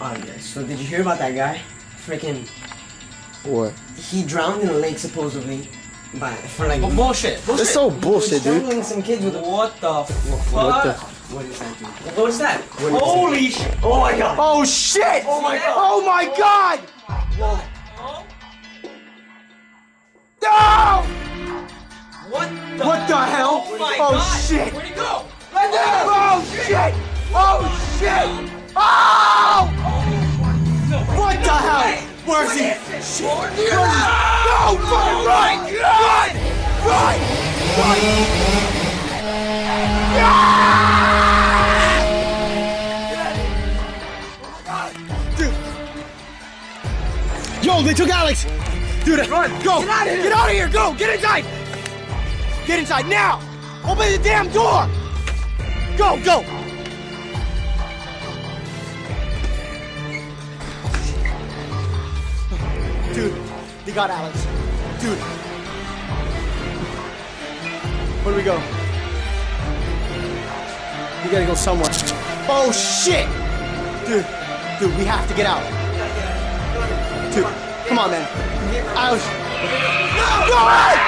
Oh yeah. So did you hear about that guy? Freaking. What? He drowned in a lake supposedly, for like. Bullshit. That's so bullshit, dude. Strangling some kids with. What the fuck? What is that, dude? What is that? Holy shit! Oh my god! Oh shit! Oh my god! Oh my god! Whoa. No! What the hell? Oh my Oh, god! shit. Where'd he go? Right there! Oh shit! Oh shit! Oh! What the hell? Where's he? Shit! No! Fucking run! Run! Run! Run! Dude! Yo, they took Alex! Dude, run! Go! Get out of here! Get out of here! Go! Get inside! Get inside now! Open the damn door! Go! Go! Dude, they got Alex. Dude. Where do we go? We gotta go somewhere. Oh shit! Dude, we have to get out. Dude, come on, man. Alex. No! Go ahead!